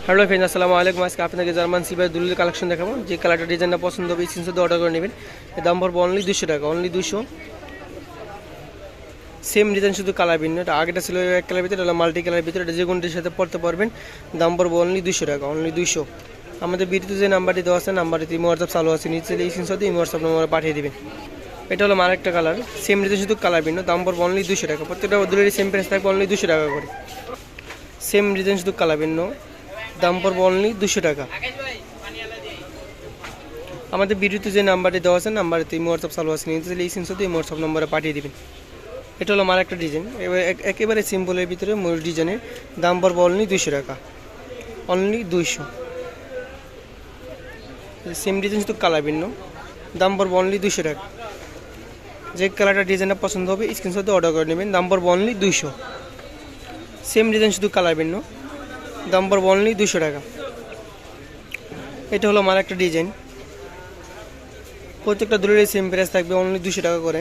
Hello friend, আসসালামু আলাইকুম। আজকে আপনাকে জার্মান সিলভার দুলের কালেকশন দেখাবো। যে কালারটা ডিজাইনটা পছন্দ হবে স্ক্রিনশট অর্ডার করে নেবেন। এর দাম পড়বে অনলি 200 টাকা, অনলি 200। সেম ডিজাইন, শুধু কালার ভিন্ন। এটা আগেটা ছিল এক কালার ভিতরে, এটা মাল্টি কালারের ভিতরে। এটা যে কোনটির সাথে পড়তে পারবেন। দাম পড়বে অনলি 200 টাকা, অনলি 200। আমাদের ভিডিওতে যে নাম্বারটি দেওয়া আছে, নাম্বারটি হোয়াটসঅ্যাপ চালু আছে, নিচে স্ক্রিনশট দিয়ে হোয়াটসঅ্যাপ নম্বরে পাঠিয়ে দেবেন। এটা হলো আরেকটা কালার, সেম ডিজাইন শুধু কালার ভিন্ন। দাম পড়বে অনলি 200 টাকা। প্রত্যেকটা দুলেরই সেম প্রাইস থাকবে, অনলি 200 টাকা করে। সেম ডিজাইন শুধু কালার ভিন্ন, দাম পড়বে অনলি 200 টাকা। আমাদের ভিডিওতে যে নাম্বারটি দেওয়া আছে, নাম্বারতে হোয়াটসঅ্যাপ চালু আছে, নিতে চাইলে এই স্ক্রিনশট দিয়ে হোয়াটসঅ্যাপ নম্বরে পাঠিয়ে দেবেন। এটা হলো আমার একটা ডিজাইন, একেবারে সিম্পলের ভিতরে ময়ূর ডিজাইনের। দাম পড়বে অনলি 200 টাকা, অনলি 200। সেম ডিজাইন শুধু কালার ভিন্ন, দাম পড়বে অনলি 200 টাকা। যে কালারটা ডিজাইনটা পছন্দ হবে স্ক্রিনশট দিয়ে অর্ডার করে নেবেন। দাম পড়বে অনলি 200। সেম ডিজাইন শুধু কালার ভিন্ন, দাম পড়বে অনলি 200 টাকা। এটা হলো আমার একটা ডিজাইন, প্রত্যেকটা দুলেরই সেম প্রাইস থাকবে, অনলি 200 টাকা করে।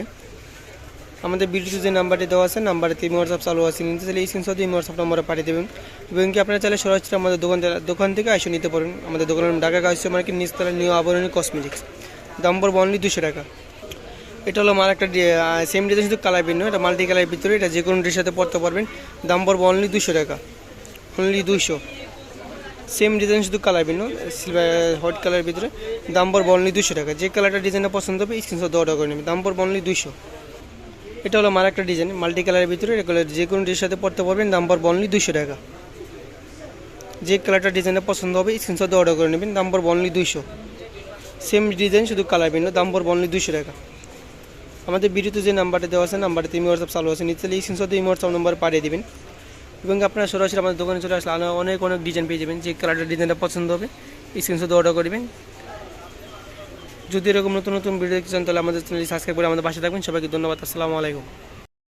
আমাদের ভিডিওতে যে নাম্বারটি দেওয়া আছে, নাম্বারতে হোয়াটসঅ্যাপ চালু আছে, নিতে চাইলে এই স্ক্রিনশট দিয়ে হোয়াটসঅ্যাপ নম্বরে পাঠিয়ে দেবেন। এবং কি আপনারা চাইলে সরাসরি আমাদের দোকান থেকে এসে নিতে পারেন। আমাদের দোকানের ঢাকা গাউসিয়া মার্কেট, নিচতলা, নিউ আবরণী কসমেটিক্স। দাম পড়বে অনলি 200 টাকা। এটা হলো আমার একটা সেম ডিজাইন শুধু কালার ভিন্ন। এটা মাল্টি কালারের ভিতরে, এটা যে কোনো ড্রেসের সাথে পরতে পারবেন। দাম পড়বে অনলি 200 টাকা, অনলি 200। সেম ডিজাইন শুধু কালার ভিন্ন, সিলভার হোয়াইট কালারের ভিতরে। দাম পড়বে অনলি 200 টাকা। যে কালারটা ডিজাইনটা পছন্দ হবে স্ক্রিনশট দিয়ে অর্ডার করে নেবেন। দাম পড়বে অনলি 200। এটা হলো আমার একটা ডিজাইন, মাল্টি কালারের ভিতরে। এগুলো যে কোনো ড্রেসের সাথে পরতে পারবেন। দাম পড়বে অনলি 200 টাকা। যে কালারটা ডিজাইনটা পছন্দ হবে স্ক্রিনশট দিয়ে অর্ডার করে নেবেন। দাম পড়বে অনলি 200। সেম ডিজাইন শুধু কালার ভিন্ন, দাম পড়বে অনলি 200 টাকা। আমাদের ভিডিওতে যে নাম্বারটা দেওয়া আছে, নাম্বারটা হোয়াটসঅ্যাপ চালু আছে, নিচে এই স্ক্রিনশট দিয়ে হোয়াটসঅ্যাপ নম্বরে পাঠিয়ে দেবেন। এবং আপনারা সরাসরি আমাদের দোকানে চলে আসলে অনেক ডিজাইন পেয়ে যাবেন। যে কালারটা ডিজাইনটা পছন্দ হবে স্ক্রিনশট দিয়ে অর্ডার করবেন। যদি এরকম নতুন নতুন ভিডিও দেখতে চান, তাহলে আমাদের চ্যানেলটি সাবস্ক্রাইব করে আমাদের পাশে থাকবেন। সবাইকে ধন্যবাদ। আসসালামু আলাইকুম।